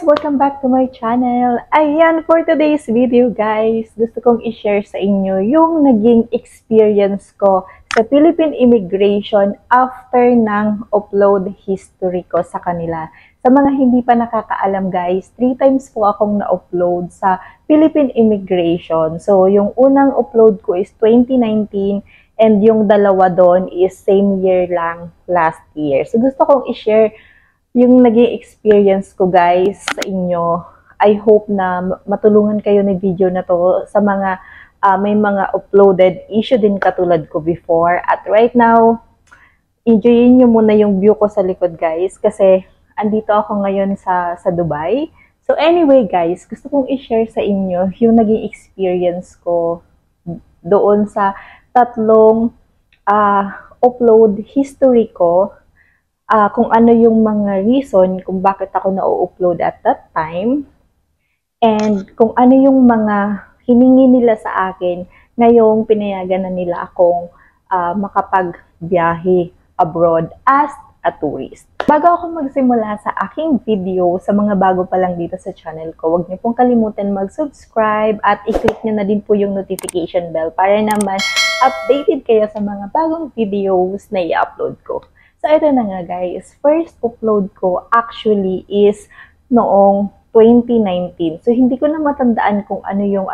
Welcome back to my channel. Ayan, for today's video guys, gusto kong i-share sa inyo yung naging experience ko sa Philippine immigration after ng upload history ko sa kanila. Sa mga hindi pa nakakaalam guys, 3 times po akong na-upload sa Philippine immigration. So, yung unang upload ko is 2019 and yung dalawa doon is same year lang last year. So, gusto kong i-share yung naging experience ko guys sa inyo. I hope na matulungan kayo ng video na to sa mga may mga uploaded issue din katulad ko before. At right now, enjoyin nyo muna yung view ko sa likod guys kasi andito ako ngayon sa Dubai. So anyway guys, gusto kong i-share sa inyo yung naging experience ko doon sa tatlong upload history ko. Kung ano yung mga reason kung bakit ako na-upload at that time, and kung ano yung mga hiningi nila sa akin ngayong pinayagan na nila akong makapagbiyahe abroad as a tourist. Bago ako magsimula sa aking video, sa mga bago pa lang dito sa channel ko, huwag niyo pong kalimutan mag-subscribe at i-click niyo na din po yung notification bell para naman updated kayo sa mga bagong videos na i-upload ko. So, ito na nga guys. First upload ko actually is noong 2019. So, hindi ko na matandaan kung anong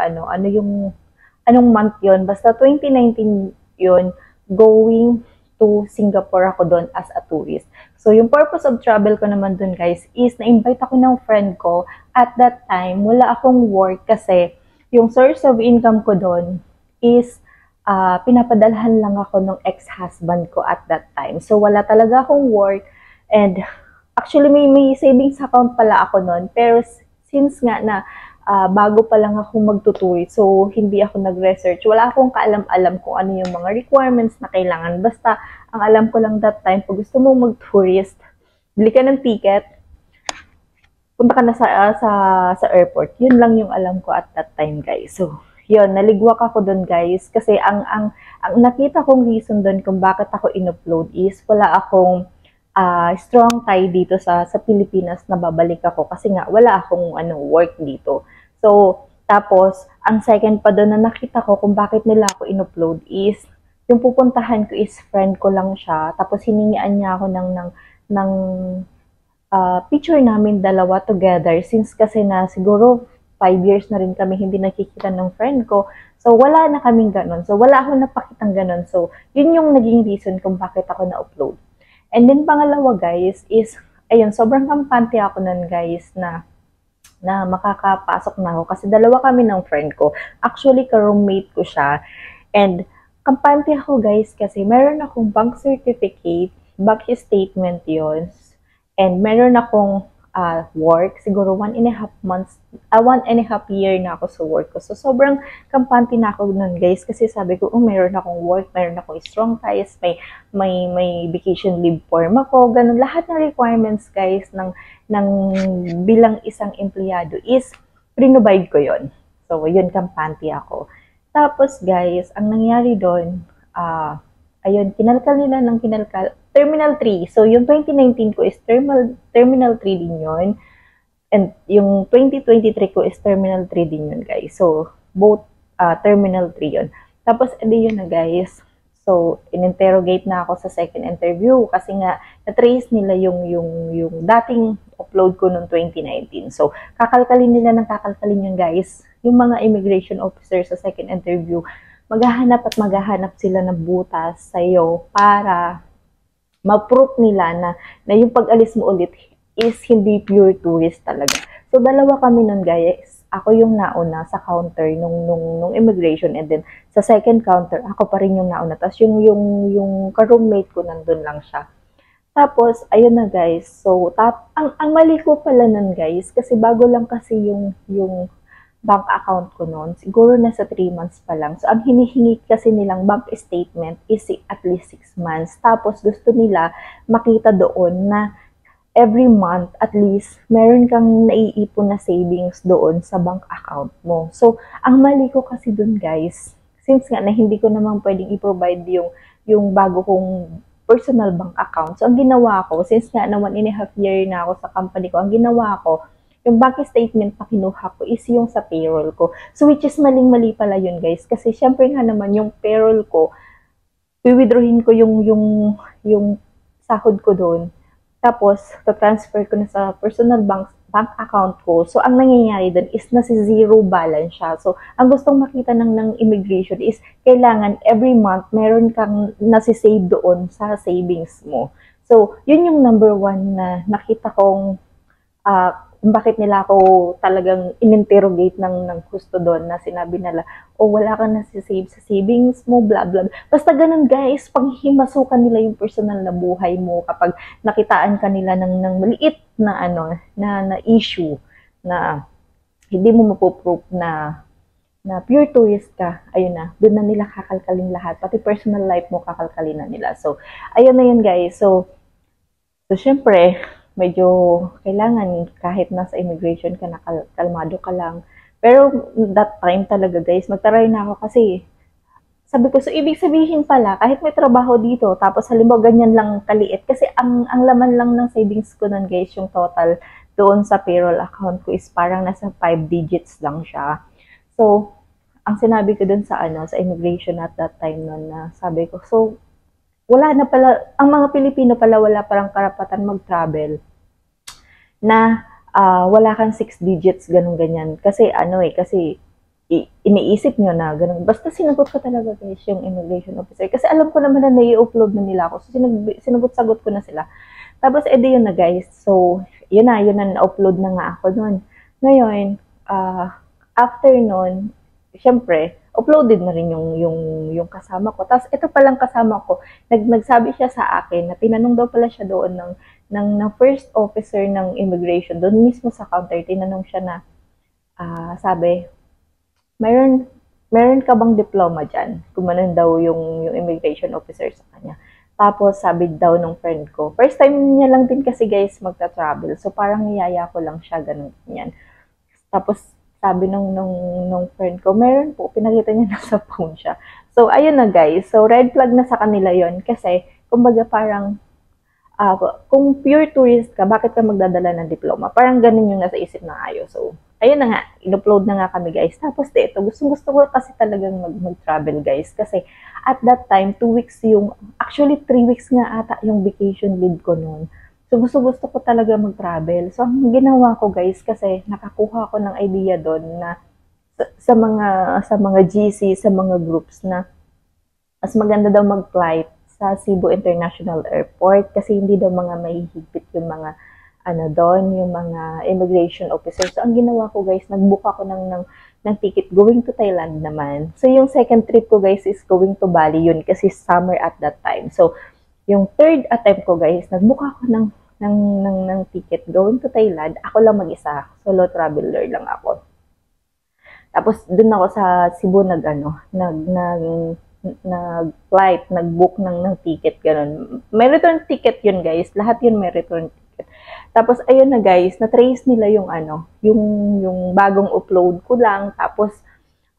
month yon. Basta 2019 yon, going to Singapore ako doon as a tourist. So, yung purpose of travel ko naman doon guys is na-invite ako ng friend ko. At that time, wala akong work kasi yung source of income ko doon is pinapadalhan lang ako ng ex-husband ko at that time. So, wala talaga akong work. And actually, may savings account pala ako noon. Pero since nga na bago pa lang ako magtutour, so hindi ako nag-research. Wala akong kaalam-alam kung ano yung mga requirements na kailangan. Basta, ang alam ko lang that time, pag gusto mong mag-tourist, bili ka ng ticket, punta ka na sa airport. Yun lang yung alam ko at that time, guys. So, yun, naligwak ako doon guys kasi ang nakita kong reason doon kung bakit ako in-upload is wala akong strong tie dito sa Pilipinas na babalik ako kasi nga wala akong work dito. So, tapos, ang second pa doon na nakita ko kung bakit nila ako in-upload is yung pupuntahan ko is friend ko lang siya tapos hiningian niya ako ng picture namin dalawa together since kasi na siguro 5 years na rin kami hindi nakikita ng friend ko. So, wala na kaming ganon. So, wala akong napakitang ganon. So, yun yung naging reason kung bakit ako na-upload. And then, pangalawa guys is, ayun, sobrang kampante ako nun guys na makakapasok na ako. Kasi dalawa kami ng friend ko. Actually, ka-roommate ko siya. And, kampante ako guys kasi meron akong bank certificate, bank statement yun. And meron akong work, siguro 1.5 months, 1.5 year na ako sa work ko. So, sobrang kampante na ako nun, guys, kasi sabi ko, meron akong work, meron akong strong ties, may vacation leave form ako, ganun. Lahat ng requirements, guys, ng bilang isang empleyado is, prinobide ko yon. So, yun, kampante ako. Tapos, guys, ang nangyari doon, ayun, kinalkal nila ng kinalkal, Terminal 3. So, yung 2019 ko is Terminal 3 din yun. And yung 2023 ko is Terminal 3 din yun, guys. So, both Terminal 3 yun. Tapos, edi yun na, guys. So, in-interrogate na ako sa second interview kasi nga, na-trace nila yung dating upload ko noong 2019. So, kakalkalin nila ng kakalkalin yun, guys. Yung mga immigration officer sa second interview, maghahanap sila ng butas sa'yo para ma-proof nila na yung pag-alis mo ulit is hindi pure tourist talaga. So, dalawa kami nun guys. Ako yung nauna sa counter nung immigration and then sa second counter, ako pa rin yung nauna. Tapos yung ka-roommate ko nandun lang siya. Tapos, ayun na guys. So, ang mali ko pala nun guys, kasi bago lang kasi yung bank account ko noon, siguro nasa 3 months pa lang. So, ang hinihingi kasi nilang bank statement is at least 6 months. Tapos, gusto nila makita doon na every month, at least, meron kang naiipon na savings doon sa bank account mo. So, ang mali ko kasi doon, guys, since nga na hindi ko naman pwedeng i-provide yung bago kong personal bank account. So, ang ginawa ko, since nga na 1.5 year na ako sa company ko, ang ginawa ko, yung bank statement na kinuha ko is yung sa payroll ko. So, which is maling-mali pala yun, guys. Kasi, syempre nga naman, yung payroll ko, withdrawin ko yung sahod ko doon. Tapos, transfer ko na sa personal bank account ko. So, ang nangyayari doon is nasi zero balance siya. So, ang gustong makita ng immigration is kailangan every month meron kang nasi-save doon sa savings mo. So, yun yung number one na nakita kong bakit nila ako talagang in-interrogate ng gusto doon na sinabi nila, oh, wala kang nasi-save sa savings mo, blah, blah. Basta ganun, guys, panghimasukan nila yung personal na buhay mo kapag nakitaan ka nila ng maliit na, na issue na hindi mo mapoproof na pure tourist ka, ayun na, doon na nila kakalkalin lahat, pati personal life mo kakalkalin na nila. So, ayun na yun, guys. So syempre, medyo kailangan kahit nasa immigration ka na, kalmado ka lang. Pero that time talaga, guys, magtaray na ako kasi sabi ko, so ibig sabihin pala, kahit may trabaho dito, tapos halimbawa ganyan lang kaliit, kasi ang laman lang ng savings ko nun, guys, yung total doon sa payroll account ko is parang nasa 5 digits lang siya. So, ang sinabi ko dun sa sa immigration at that time nun, na sabi ko, so wala na pala, ang mga Pilipino pala wala parang karapatan mag-travel na wala kang 6 digits, ganun ganyan. Kasi kasi iniisip nyo na ganun. Basta sinagot ko talaga, guys, yung immigration officer. Kasi alam ko naman na nai-upload na nila ako. So sinagot-sagot ko na sila. Tapos edi yun na, guys. So yun na na-upload na nga ako nun. Ngayon, after nun, syempre, uploaded na rin yung kasama ko. Tapos ito palang kasama ko, nagsabi siya sa akin na tinanong daw pala siya doon ng first officer ng immigration, doon mismo sa counter, tinanong siya na, sabi, meron ka bang diploma dyan? Kumanan daw yung immigration officer sa kanya. Tapos sabi daw nung friend ko, first time niya lang din kasi, guys, magta-travel. So parang niyaya ko lang siya, ganun yan. Tapos sabi nung friend ko, meron po, pinakita niya na sa phone siya. So, ayun na, guys. So, red flag na sa kanila yon kasi, kumbaga parang, kung pure tourist ka, bakit ka magdadala ng diploma? Parang ganun yung nasa isip ng ayo. So, ayun na nga, in-upload na nga kami, guys. Tapos, dito, gusto ko kasi talagang mag-travel, guys. Kasi, at that time, 2 weeks actually 3 weeks nga ata yung vacation leave ko noon. So, gusto ko talaga mag-travel. So, ang ginawa ko, guys, kasi nakakuha ko ng idea doon na sa mga GC, sa mga groups na mas maganda daw mag-flight sa Cebu International Airport kasi hindi daw mga mahihigpit yung mga doon, yung mga immigration officers. So, ang ginawa ko, guys, nag-book ako ng ticket going to Thailand naman. So, yung second trip ko, guys, is going to Bali yun kasi summer at that time. So, yung third attempt ko, guys, nag-book ako ng ticket going to Thailand. Ako lang mag-isa. Solo traveler lang ako. Tapos, dun ako sa Cebu nag-flight, nag-book ng ticket, ganun. May return ticket yun, guys. Lahat yun may return ticket. Tapos, ayun na, guys, na-trace nila yung yung bagong upload ko lang. Tapos,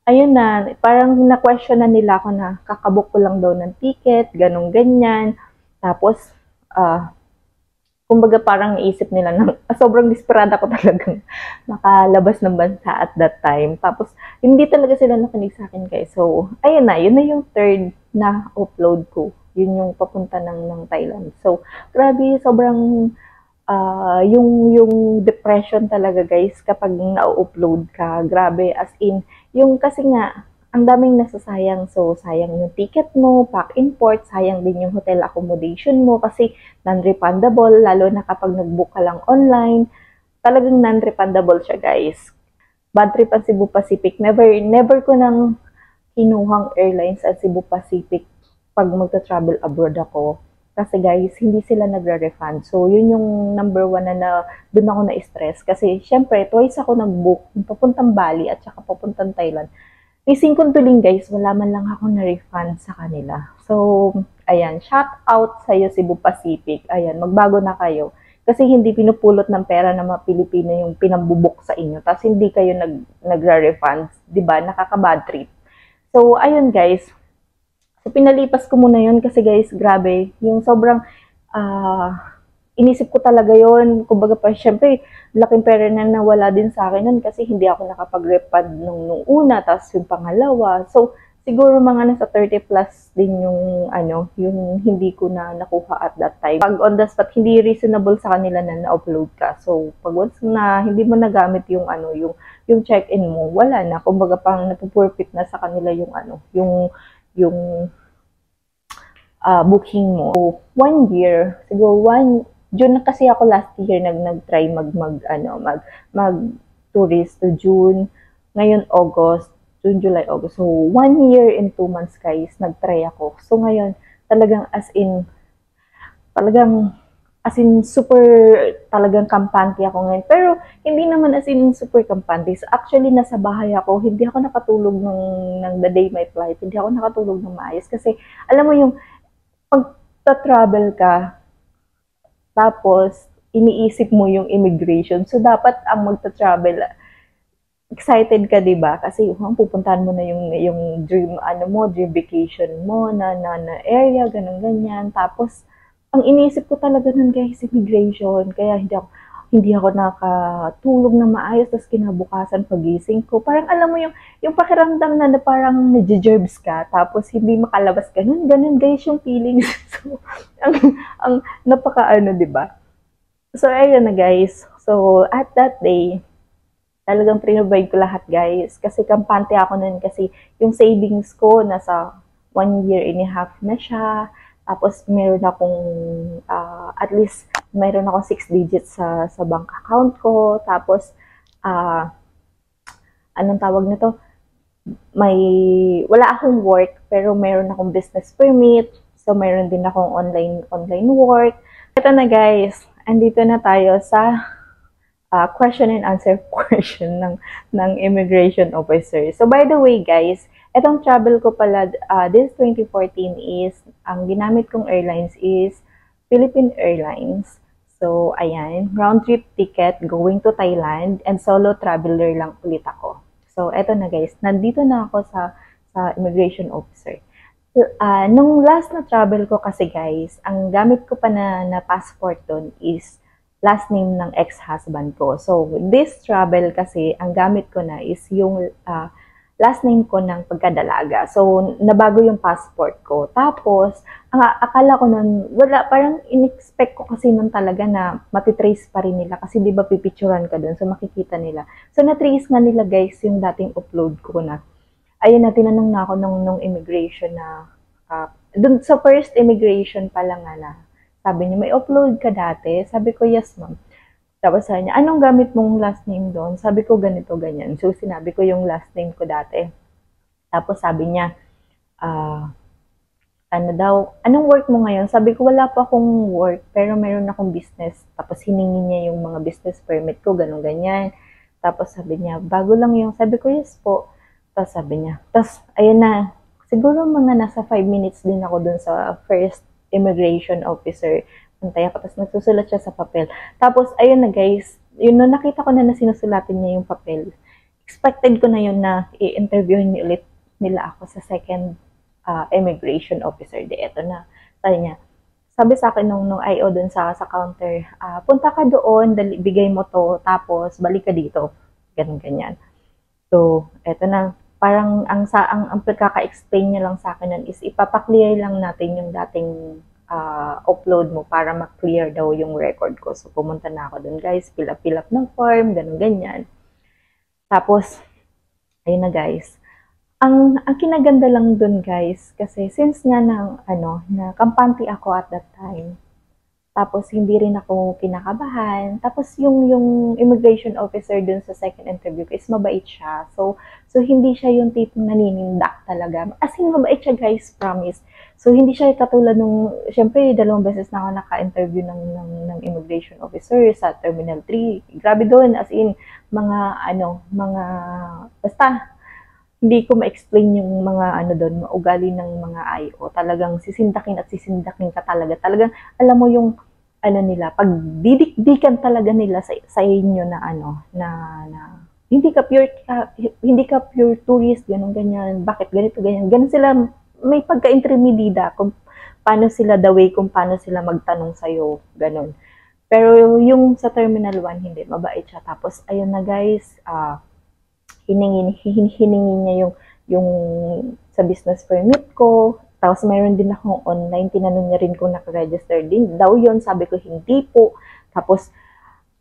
ayun na, parang na-question na nila ako na kakabook ko lang daw ng ticket, ganun, ganyan. Tapos, kumbaga parang isip nila na sobrang desperada ko talagang makalabas ng bansa at that time. Tapos, hindi talaga sila nakinig sa akin, guys. So, ayun na, yun na yung third na upload ko. Yun yung papunta ng Thailand. So, grabe, sobrang yung depression talaga, guys, kapag na-upload ka. Grabe, as in, yung kasi nga, ang daming nasasayang. So, sayang yung ticket mo, pack import, sayang din yung hotel accommodation mo kasi non-refundable, lalo na kapag nag-book ka lang online. Talagang non-refundable siya, guys. Bad trip ang Cebu Pacific. Never ko nang kinuhang airlines at Cebu Pacific pag magta-travel abroad ako. Kasi, guys, hindi sila nagre-refund. So, yun yung number one na doon ako na-stress. Kasi, syempre, twice ako nag-book, papuntang Bali at saka papuntang Thailand. Missing kong tuling, guys, wala man lang ako na-refund sa kanila. So, ayan, shout out sa iyo, Cebu Pacific. Ayan, magbago na kayo. Kasi hindi pinupulot ng pera ng mga Pilipino yung pinambubok sa inyo. Tapos hindi kayo nagra-refund. Diba? Nakaka-bad trip. So, ayun, guys. So, pinalipas ko muna yun kasi, guys, grabe. Yung sobrang inisip ko talaga yon. Kumbaga pa, syempre, laking pera na nawala din sa akin nun kasi hindi ako nakapag-repad nung una, tapos yung pangalawa. So, siguro mga nasa 30 plus din yung yung hindi ko na nakuha at that time. Pag on the spot, hindi reasonable sa kanila na na-upload ka. So, pag once na hindi mo nagamit yung yung check-in mo, wala na. Kumbaga pang napupurpit na sa kanila yung yung booking mo. So, 1 year, siguro June na kasi ako last year nag-try mag tourist to June. Ngayon August, June, July, August. So 1 year and 2 months guys, nag-try ako. So ngayon, talagang super talagang kampante ako ngayon. Pero hindi naman as in super kampante. So, actually nasa bahay ako, hindi ako nakatulog ng the day my flight. Hindi ako nakatulog ng maayos kasi alam mo yung pag travel ka, tapos iniisip mo yung immigration. So dapat ang magta-travel excited ka, 'di ba? Kasi pupuntahan mo na yung dream dream vacation mo na area, ganun ganyan. Tapos ang iniisip ko talaga nun guys, immigration. Kaya hindi ako nakatulog na maayos, tapos kinabukasan pagising ko. Parang alam mo yung pakiramdam na parang nadje-jerks ka, tapos hindi makalabas ganun guys yung feelings. So, ang napaka 'di ba? So, ayun na guys. So, at that day, talagang prinobide ko lahat guys. Kasi kampante ako nun kasi yung savings ko nasa 1 year and a half na siya. Tapos meron akong at least meron akong 6 digits sa bank account ko. Tapos anong tawag nito? Wala akong work pero meron akong business permit. So meron din akong online work. Ito na guys, andito na tayo sa question and answer portion ng immigration officer. So by the way guys, etong travel ko pala this 2014 is ang ginamit kong airlines is Philippine Airlines. So ayan, round trip ticket going to Thailand and solo traveler lang ulit ako. So eto na guys, nandito na ako sa immigration officer. Nung last na travel ko kasi guys, ang gamit ko pa na passport doon is last name ng ex-husband ko. So, this travel kasi, ang gamit ko na is yung last name ko ng pagkadalaga. So, nabago yung passport ko. Tapos, ang akala ko nun, parang in-expect ko kasi nun talaga na matitrace pa rin nila. Kasi di ba pipicturan ka dun, so makikita nila. So, natrace nga nila guys yung dating upload ko na. Ayun na, tinanong na ako nung immigration na, dun sa first immigration pa lang na, sabi niya, may upload ka dati? Sabi ko, yes ma'am. Tapos sabi niya, anong gamit mong last name doon? Sabi ko, ganito, ganyan. So, sinabi ko yung last name ko dati. Tapos sabi niya, anong work mo ngayon? Sabi ko, wala pa akong work, pero meron akong business. Tapos hiningi niya yung mga business permit ko, ganun, ganyan. Tapos sabi niya, bago lang yung, sabi ko, yes po. Tapos sabi niya, ayun na, siguro mga nasa 5 minutes din ako dun sa first immigration officer. Antay ako, tapos nagsusulat siya sa papel. Tapos, ayun na guys, yun na nakita ko na sinusulatin niya yung papel. Expected ko na yun na i-interviewin ulit nila ako sa second immigration officer. Eto na, sabi sa akin nung IO dun sa counter, punta ka doon, bigay mo to, tapos balik ka dito. Ganun, ganyan. So, eto na, parang ang pagkaka-explain niya lang sa akin nun is ipapaklear lang natin yung dating upload mo para ma-clear daw yung record ko. So, pumunta na ako dun guys, fill up ng form, ganun ganyan. Tapos, ayun na guys. Ang kinaganda lang dun guys, kasi since nga na kampante ako at that time, tapos hindi rin ako kinakabahan. Tapos yung immigration officer dun sa second interview is mabait siya. So hindi siya yung tipong naninindak talaga. As in mabait siya guys, promise. So hindi siya katulad nung, syempre 2 beses na ako naka-interview ng immigration officer sa Terminal 3. Grabe doon, as in basta hindi ko ma-explain yung mga doon, ugali ng mga IO. Talagang sisindakin ka talaga. Talagang alam mo yung nila, pag didikdikan talaga nila sa inyo na hindi ka pure tourist, ganun ganyan. Bakit ganito ganyan? Ganun sila, may pagka-intermedida kung paano sila kung paano sila magtanong sa iyo, ganun. Pero yung sa Terminal 1, hindi, mabait siya. Tapos, ayun na guys, hiningi niya yung sa business permit ko. Tapos mayroon din akong online, tinanong niya rin kung nakaregister din daw yun. Sabi ko, hindi po. Tapos,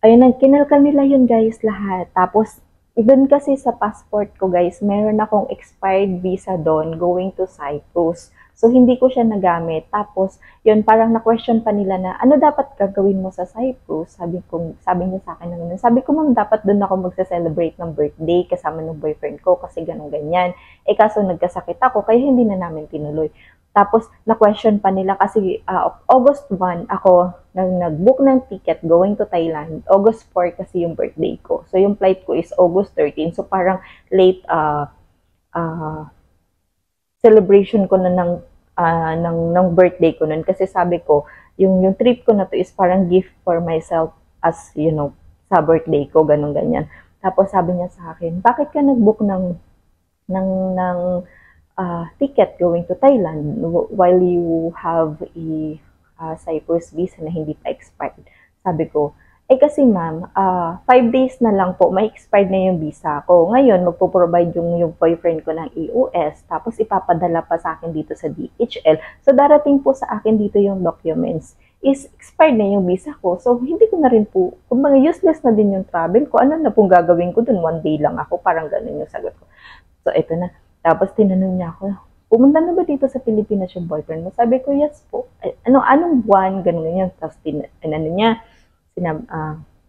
ayun, kinalkal nila yun guys lahat. Tapos, doon kasi sa passport ko guys, meron akong expired visa doon going to Cyprus. So, hindi ko siya nagamit. Tapos, yun, parang na-question pa nila na, ano dapat gagawin mo sa Cyprus? Sabi niya sa akin na ganun. Sabi ko, ma'am, dapat doon ako magse-celebrate ng birthday kasama ng boyfriend ko kasi ganun ganyan. Eh, kaso nagkasakit ako, kaya hindi na namin tinuloy. Tapos, na-question pa nila kasi August 1, ako nag-book ng ticket going to Thailand. August 4 kasi yung birthday ko. So, yung flight ko is August 13. So, parang late uh, celebration ko na ng birthday ko nun. Kasi sabi ko, yung trip ko na to is parang gift for myself as, you know, sa birthday ko, ganun ganyan. Tapos sabi niya sa akin, bakit ka nag-book ng ticket going to Thailand while you have a Cyprus visa na hindi pa expired? Sabi ko, eh kasi ma'am, 5 days na lang po, may expired na yung visa ko. Ngayon, magpo-provide yung boyfriend ko ng EOS, tapos ipapadala pa sa akin dito sa DHL. So, darating po sa akin dito yung documents. Is expired na yung visa ko. So, hindi ko na rin po, kumbaga useless na din yung travel ko. Ano na pong gagawin ko dun? 1 day lang ako. Parang ganun yung sagot ko. So, ito na. Tapos, tinanong niya ako, pumunta na ba dito sa Pilipinas yung boyfriend mo? Sabi ko, yes po. Anong buwan? Ganun yan. Tapos, tinanong niya,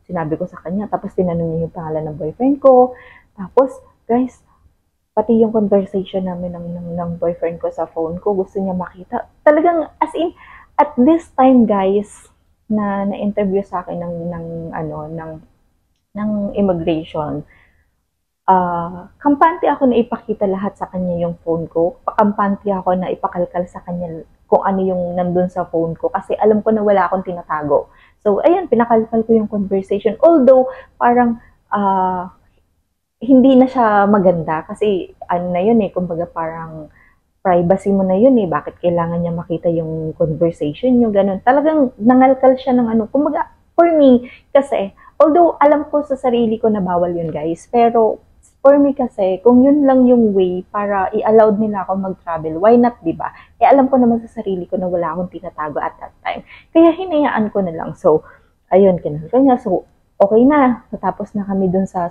sinabi ko sa kanya. Tapos, tinanong niya yung pangalan ng boyfriend ko. Tapos, guys, pati yung conversation namin ng boyfriend ko sa phone ko, gusto niya makita. Talagang, as in, at this time, guys, na-interview sa akin ng immigration, kampante ako na ipakita lahat sa kanya yung phone ko. Kampante ako na ipakalkal sa kanya kung ano yung nandun sa phone ko. Kasi alam ko na wala akong tinatago. So, ayan, pinakalkal ko yung conversation. Although, parang, hindi na siya maganda. Kasi, ano na yun eh, kumbaga parang, privacy mo na yun eh. Bakit kailangan niya makita yung conversation nyo, ganun. Talagang nangalkal siya ng ano. Kumbaga, for me, kasi, although alam ko sa sarili ko na bawal yun guys, pero for me kasi, kung yun lang yung way para i-allowed nila ako mag-travel, why not, di ba? Eh, alam ko naman sa sarili ko na wala akong tinatago at that time. Kaya hinayaan ko na lang. So, ayun, kinalkal niya. So, okay na. Natapos na kami dun sa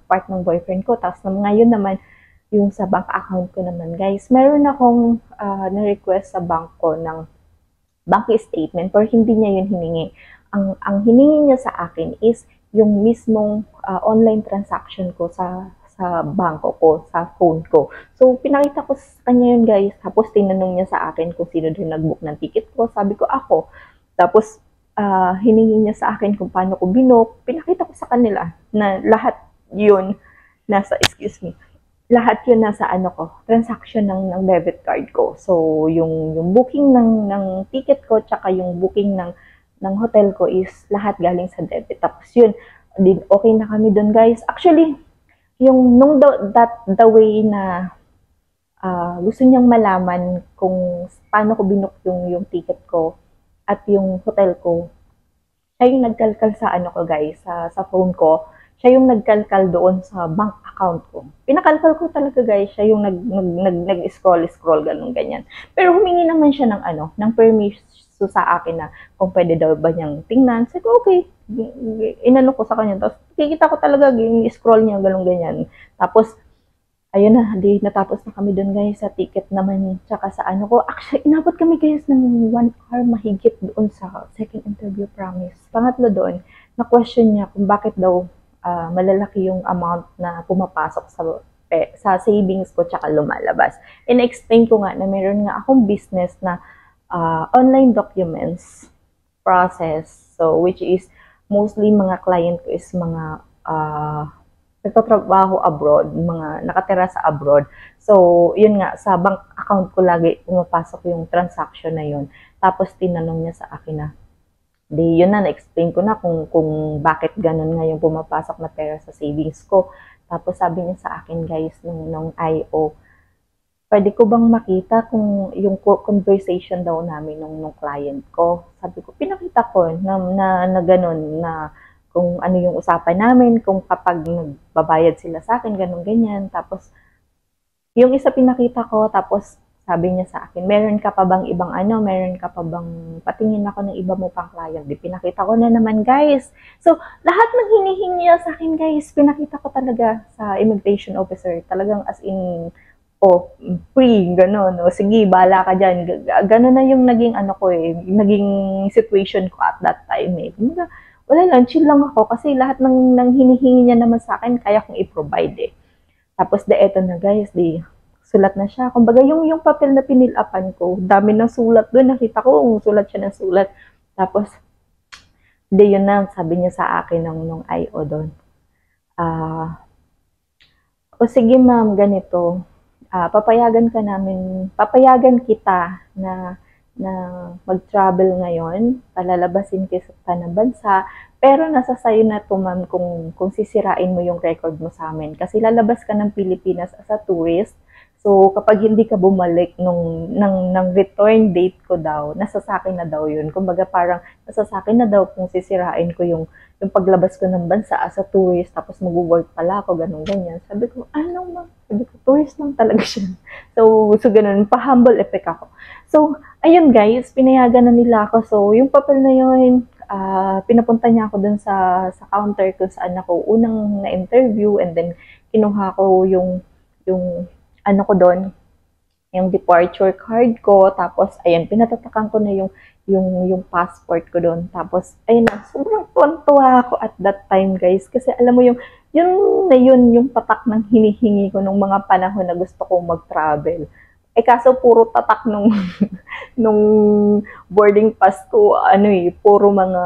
part ng boyfriend ko. Tapos ngayon naman, yung sa bank account ko naman, guys, meron akong na-request sa bank ko ng bank statement pero hindi niya yun hiningi. Ang hiningi niya sa akin is yung mismong online transaction ko sa bangko ko, sa phone ko. So, pinakita ko sa kanya yun, guys. Tapos, tinanong niya sa akin kung sino din nag-book ng ticket ko. Sabi ko, ako. Tapos, hiningi niya sa akin kung paano ko binook. Pinakita ko sa kanila na lahat yun lahat yun nasa transaction ng debit card ko. So, yung booking ng ticket ko, tsaka yung booking ng hotel ko is lahat galing sa debit. Tapos yun, okay na kami dun, guys. Actually, the way na gusto niyang malaman kung paano ko binook yung ticket ko at yung hotel ko, siya yung nagkalkal sa ko, guys, sa phone ko. Siya yung nagkalkal doon sa bank account ko. Pinakalkal ko talaga, guys. Siya yung nag-scroll, ganun, ganyan. Pero humingi naman siya ng permission sa akin na kung pwede daw ba niyang tingnan. Sabi ko, okay. Inano ko sa kanya. Tapos, kikita ko talaga, scroll niya, ganun, ganyan. Tapos, ayun na, natapos na kami doon, guys, sa ticket naman, tsaka sa ko. Actually, inabot kami, guys, ng 1 hour mahigit doon sa second interview, promise. Pangatlo doon, na-question niya kung bakit daw malalaki yung amount na pumapasok sa savings ko tsaka lumalabas. And explain ko nga na meron nga akong business na online documents process. So, which is mostly mga client ko is mga nagtatrabaho abroad, mga nakatira sa abroad. So, yun nga, sa bank account ko lagi pumapasok yung transaction na yun. Tapos, tinanong niya sa akin na, yun na, na-explain ko na kung bakit ganun nga yung pumapasok na pera sa savings ko. Tapos sabi niya sa akin, guys, nung IO, pwede ko bang makita kung yung conversation daw namin nung client ko. Sabi ko, pinakita ko na ganun, na kung ano yung usapan namin, kung kapag nagbabayad sila sa akin, ganun, ganyan. Tapos, yung isa pinakita ko, tapos sabi niya sa akin, meron ka pa bang ibang ano, meron ka pa bang patingin ako ng iba mo pang client? Di pinakita ko na naman, guys. So, lahat ng hinihingi niya sa akin, guys, pinakita ko talaga sa immigration officer. Talagang as in, oh, free, gano'n. O, sige, bahala ka dyan. Gano'n na yung naging ano ko eh, naging situation ko at that time eh. Wala lang, chill lang ako kasi lahat ng hinihingi niya naman sa akin, kaya kong i-provide eh. Tapos eto na guys, sulat na siya. Kumbaga yung papel na pinilapan ko, dami ng sulat doon. Nakita ko, sulat siya ng sulat. Tapos, yun na, sabi niya sa akin nung IO doon. O sige ma'am, ganito. Papayagan kita na mag-travel ngayon, palalabasin kita ng bansa, pero nasa sayo na to ma'am kung sisirain mo yung record mo sa amin. Kasi lalabas ka ng Pilipinas as a tourist, so kapag hindi ka bumalik ng return date ko daw, nasa sakin na daw yun. Kumbaga parang nasa sakin na daw kung sisirain ko yung paglabas ko ng bansa as a tourist, tapos mag-work pala ako, ganun, ganyan. Sabi ko, ano ma'am? Sabi ko, tourist lang talaga siya. So ganun, pa-humble effect ako. So, ayun guys, pinayagan na nila ako. So, yung papel na yun, pinapunta niya ako dun sa counter kung saan ako unang na-interview, and then kinuha ko yung ano ko doon, yung departure card ko. Tapos, ayun, pinatatakan ko na yung passport ko doon. Tapos, ayun na, sobrang tuwan-tuwa ako at that time, guys. Kasi alam mo yun yung patak ng hinihingi ko nung mga panahon na gusto kong mag-travel. Eh kaso puro tatak nung boarding pass ko, puro mga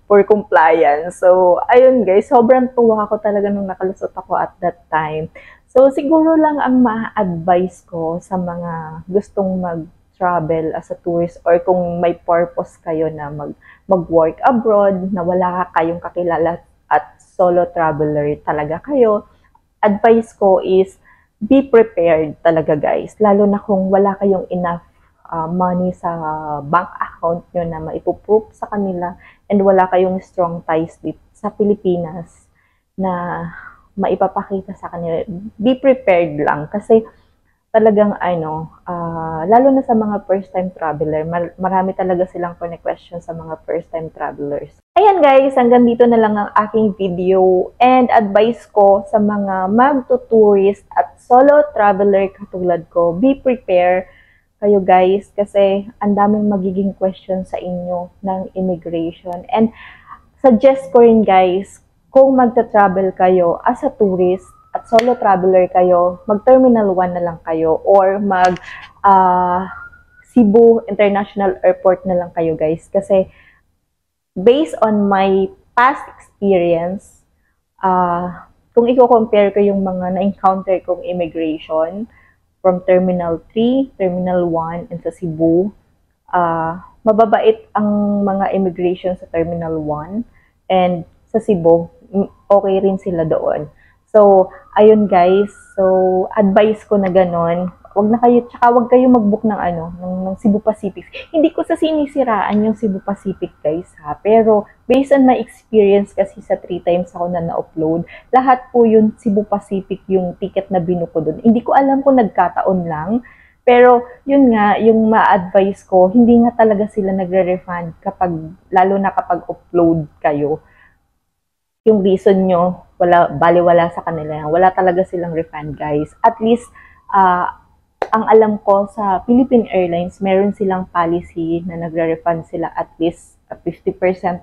for compliance. So, ayun guys, sobrang tuwa ako talaga nung nakalusot ako at that time. So, siguro lang ang ma-advise ko sa mga gustong mag-travel as a tourist, or kung may purpose kayo na mag-work abroad, na wala kayong kakilala at solo traveler talaga kayo, advice ko is be prepared talaga guys. Lalo na kung wala kayong enough money sa bank account nyo na maipuproof sa kanila, and wala kayong strong ties dito sa Pilipinas na maipapakita sa kanila. Be prepared lang kasi talagang lalo na sa mga first time traveler, marami talaga silang question sa mga first time travelers. Ayan guys, hanggang dito na lang ang aking video, and advice ko sa mga magto-tourist at solo traveler katulad ko, be prepared kayo guys, kasi ang daming magiging question sa inyo ng immigration. And suggest ko rin guys, kung magta-travel kayo as a tourist at solo traveler kayo, mag-Terminal 1 na lang kayo, or Cebu International Airport na lang kayo guys. Kasi based on my past experience, kung i-compare ko yung mga na-encounter kong immigration from Terminal 3, Terminal 1, and sa Cebu, mababait ang mga immigration sa Terminal 1, and sa Cebu, okay rin sila doon. So, ayun guys. So, advice ko na ganon. Wag kayo mag-book ng Cebu Pacific. Hindi ko sa sinisiraan yung Cebu Pacific guys ha. Pero, based on my experience kasi sa 3 times ako na-upload, lahat po yung Cebu Pacific yung ticket na binuko doon. Hindi ko alam kung nagkataon lang. Pero, yun nga, yung ma-advise ko, hindi nga talaga sila nagre-refund lalo na kapag upload kayo. Yung reason nyo, baliwala sa kanila. Wala talaga silang refund, guys. At least, ang alam ko sa Philippine Airlines, meron silang policy na nagre-refund sila at least 50%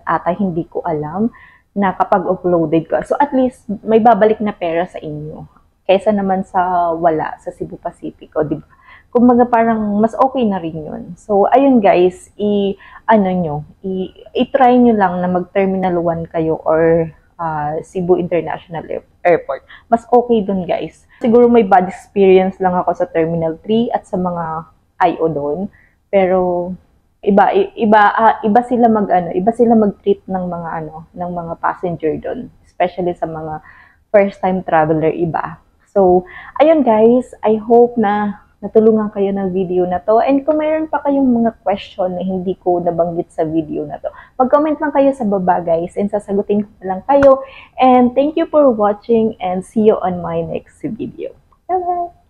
ata, hindi ko alam, na kapag uploaded ka. So, at least, may babalik na pera sa inyo. Kaysa naman sa wala, sa Cebu Pacific, o diba? Kumbaga parang mas okay na rin yun. So, ayun guys, i-try nyo lang na mag-Terminal 1 kayo, or Cebu International Airport. Mas okay dun guys. Siguro may bad experience lang ako sa Terminal 3 at sa mga IO doon. Pero iba sila mag-treat ng mga passenger doon, especially sa mga first time traveler iba. So, ayun guys, I hope na natulungan kayo ng video na to. And kung mayroon pa kayong mga question na hindi ko nabanggit sa video na to, mag-comment lang kayo sa baba guys and sasagutin ko lang kayo. And thank you for watching and see you on my next video. Bye-bye!